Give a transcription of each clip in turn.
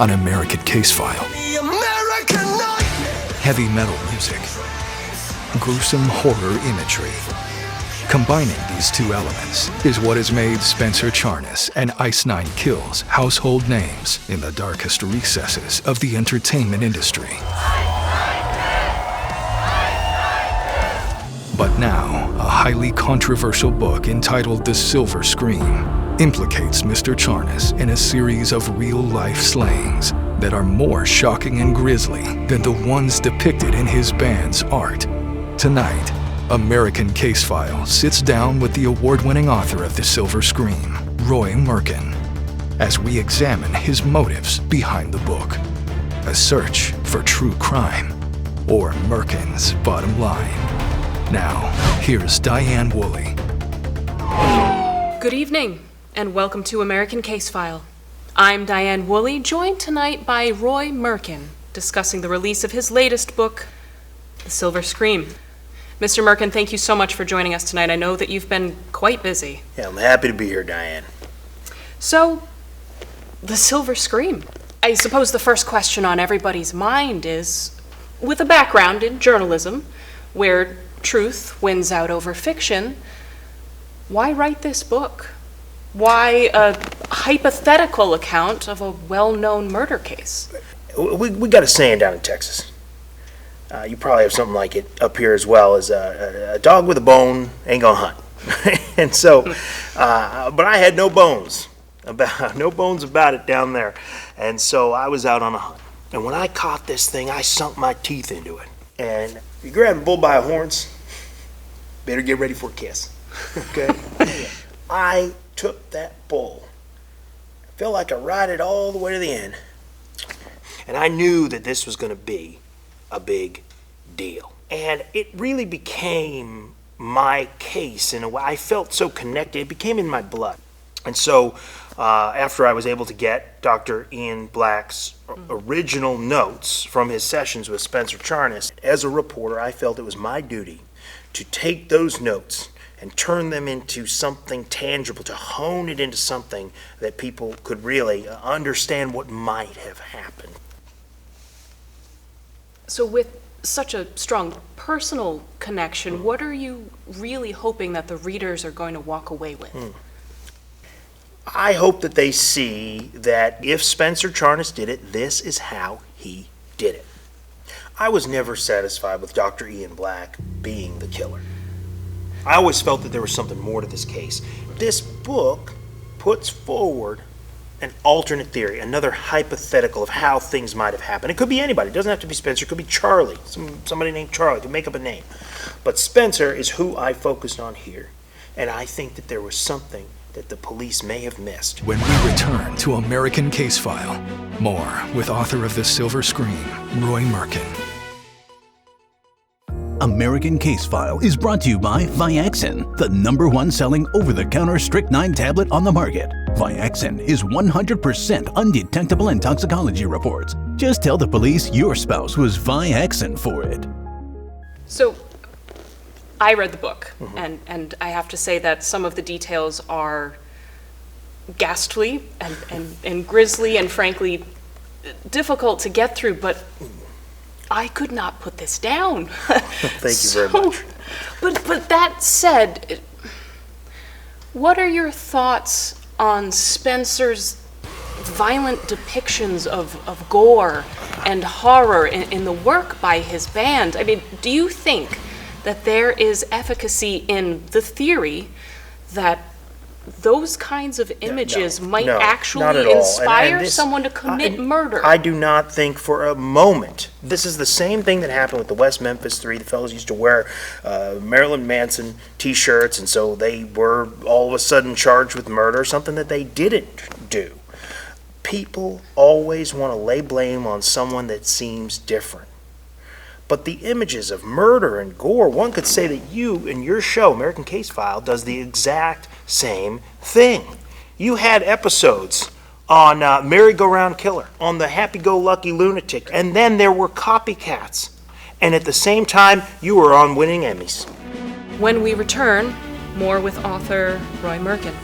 on American Case File. The American Nightmare! Heavy metal music, gruesome horror imagery. Combining these two elements is what has made Spencer Charnas and Ice Nine Kills household names in the darkest recesses of the entertainment industry. But now, a highly controversial book entitled The Silver Scream implicates Mr. Charnas in a series of real-life slayings that are more shocking and grisly than the ones depicted in his band's art. Tonight, American Case File sits down with the award-winning author of The Silver Scream, Roy Merkin, as we examine his motives behind the book. A search for true crime, or Merkin's bottom line. Now, here's Diane Woolley. Good evening, and welcome to American Case File. I'm Diane Woolley, joined tonight by Roy Merkin, discussing the release of his latest book, The Silver Scream. Mr. Merkin, thank you so much for joining us tonight. I know that you've been quite busy. Yeah, I'm happy to be here, Diane. So, The Silver Scream. I suppose the first question on everybody's mind is, with a background in journalism, where truth wins out over fiction, why write this book? Why a hypothetical account of a well-known murder case? We got a saying down in Texas. You probably have something like it up here as well, as a dog with a bone ain't gonna hunt. And so, but I had no bones about it down there. And so I was out on a hunt. And when I caught this thing, I sunk my teeth into it. And you grab a bull by the horns, better get ready for a kiss. Okay? I took that bull. I felt like I ride it all the way to the end. And I knew that this was going to be a big deal. And it really became my case in a way. I felt so connected. It became in my blood. And so after I was able to get Dr. Ian Black's original notes from his sessions with Spencer Charnas, as a reporter, I felt it was my duty to take those notes and turn them into something tangible, to hone it into something that people could really understand what might have happened. So with such a strong personal connection, what are you really hoping that the readers are going to walk away with? I hope that they see that if Spencer Charnas did it, this is how he did it. I was never satisfied with Dr. Ian Black being the killer. I always felt that there was something more to this case. This book puts forward an alternate theory, another hypothetical of how things might have happened. It could be anybody. It doesn't have to be Spencer. It could be Charlie, somebody named Charlie, to make up a name. But Spencer is who I focused on here. And I think that there was something that the police may have missed. When we return to American Case File, more with author of The Silver Scream, Roy Merkin. American Case File is brought to you by Viaxin, the #1 selling over-the-counter strychnine tablet on the market. Viaxin is 100% undetectable in toxicology reports. Just tell the police your spouse was Viaxin for it. So, I read the book, and I have to say that some of the details are ghastly and grisly and frankly difficult to get through, but I could not put this down. Thank you very much. But that said, what are your thoughts on Spencer's violent depictions of gore and horror in the work by his band? I mean, do you think that there is efficacy in the theory that those kinds of images might actually inspire someone to commit murder? I do not think for a moment. This is the same thing that happened with the West Memphis Three. The fellows used to wear Marilyn Manson t-shirts, and so they were all of a sudden charged with murder, something that they didn't do. People always want to lay blame on someone that seems different. But the images of murder and gore, one could say that you, in your show, American Case File, does the exact same thing. You had episodes on Merry-Go-Round Killer, on the Happy-Go-Lucky Lunatic, and then there were copycats. And at the same time, you were on winning Emmys. When we return, more with author Roy Merkin.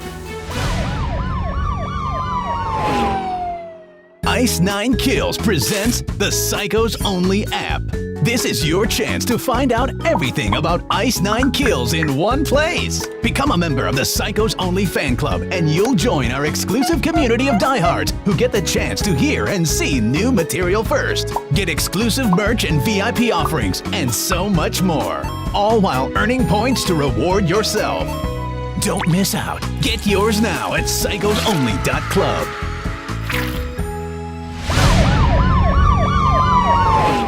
Ice 9 Kills presents the Psychos Only app. This is your chance to find out everything about Ice 9 Kills in one place. Become a member of the Psychos Only fan club and you'll join our exclusive community of diehards who get the chance to hear and see new material first. Get exclusive merch and VIP offerings and so much more. All while earning points to reward yourself. Don't miss out. Get yours now at psychosonly.club.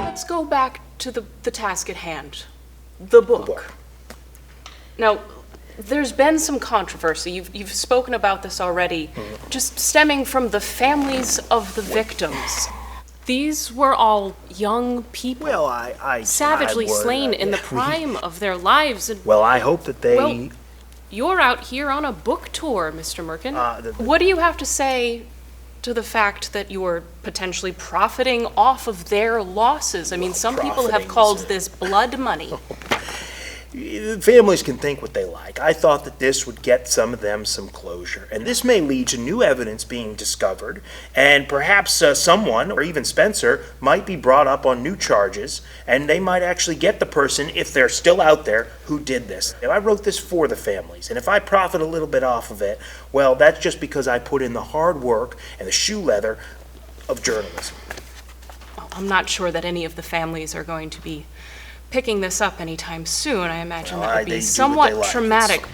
Let's go back to the task at hand, the book. Now, there's been some controversy. You've spoken about this already, just stemming from the families of the victims. These were all young people, savagely slain in the prime of their lives. And, Well, I hope that they... well, you're out here on a book tour, Mr. Merkin. What do you have to say to the fact that you're potentially profiting off of their losses? I mean, some people have called this blood money. Families can think what they like. I thought that this would get some of them some closure. And this may lead to new evidence being discovered, and perhaps someone, or even Spencer, might be brought up on new charges, and they might actually get the person, if they're still out there, who did this. Now, I wrote this for the families, and if I profit a little bit off of it, well, that's just because I put in the hard work and the shoe leather of journalism. Well, I'm not sure that any of the families are going to be picking this up anytime soon. I imagine that would be somewhat traumatic.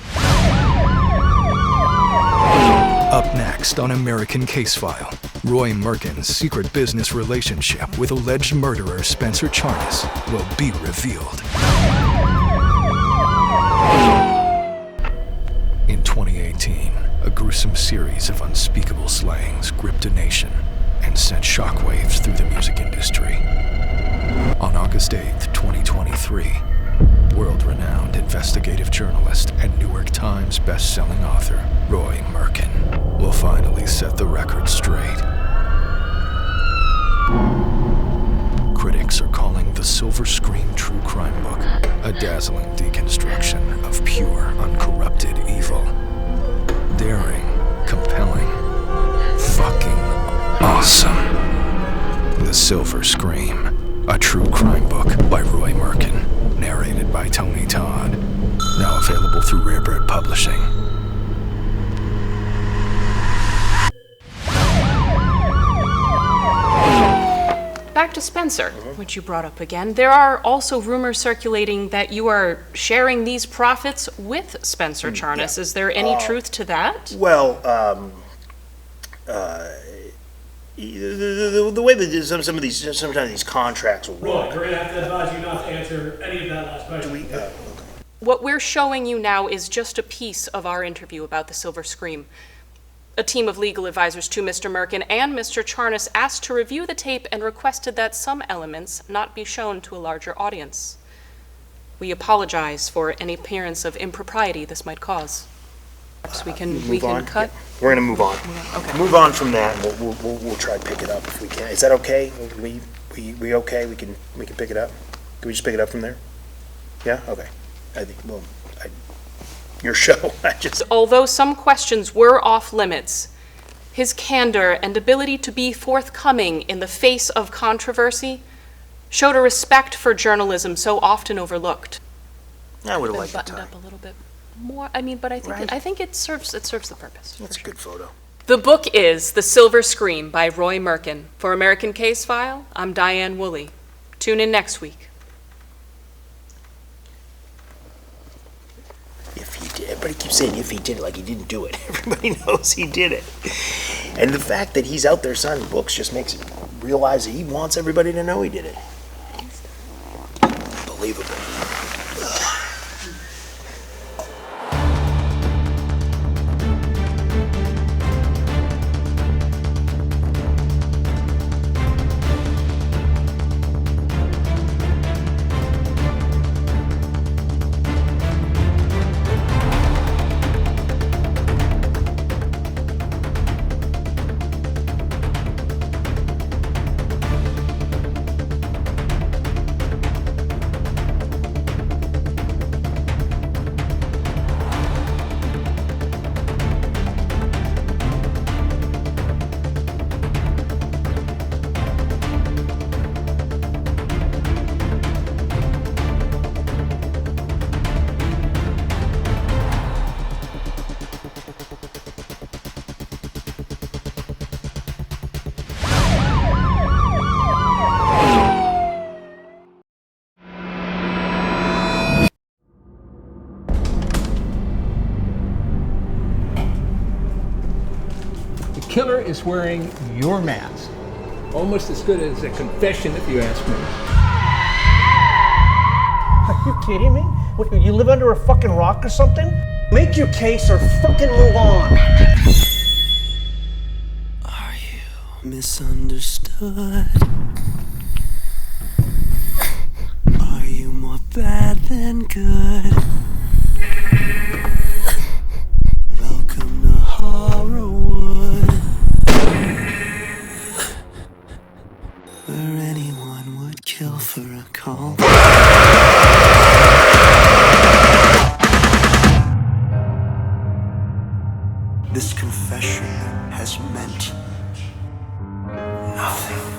Up next on American Case File, Roy Merkin's secret business relationship with alleged murderer Spencer Charnas will be revealed. In 2018, a gruesome series of unspeakable slayings gripped a nation and sent shockwaves through the music industry. On August 8th, 2023, world-renowned investigative journalist and New York Times best-selling author Roy Merkin will finally set the record straight. Critics are calling The Silver Scream True Crime Book a dazzling deconstruction of pure, uncorrupted evil. Daring, compelling, fucking awesome. The Silver Scream. A true crime book by Roy Merkin, narrated by Tony Todd. Now available through Rarebird Publishing. Back to Spencer, which you brought up again. There are also rumors circulating that you are sharing these profits with Spencer Charnas. Is there any truth to that? Well, the way that sometimes these contracts will work. Roy, we're gonna have to advise you not to answer any of that last question. What we're showing you now is just a piece of our interview about the Silver Scream. A team of legal advisors to Mr. Merkin and Mr. Charnas asked to review the tape and requested that some elements not be shown to a larger audience. We apologize for any appearance of impropriety this might cause. Perhaps we can cut. Yeah. We're going to move on. Okay. Move on from that, and we'll try to pick it up if we can. Is that okay? We okay? We can pick it up. Can we just pick it up from there? Yeah. Okay. I think. Well, your show. Although some questions were off limits, his candor and ability to be forthcoming in the face of controversy showed a respect for journalism so often overlooked. I would have liked buttoned up a little bit more. I mean, but I think it serves the purpose. That's a good photo. The book is The Silver Scream by Roy Merkin. For American Case File, I'm Diane Woolley. Tune in next week. If he did, everybody keeps saying if he did it, like he didn't do it. Everybody knows he did it. And the fact that he's out there signing books just makes it realize that he wants everybody to know he did it. Unbelievable. killer is wearing your mask. Almost as good as a confession, if you ask me. Are you kidding me? What, you live under a fucking rock or something? Make your case or fucking move on. Are you misunderstood? Are you more bad than good? Welcome to Horrorwood, where anyone would kill for a call. This confession has meant nothing.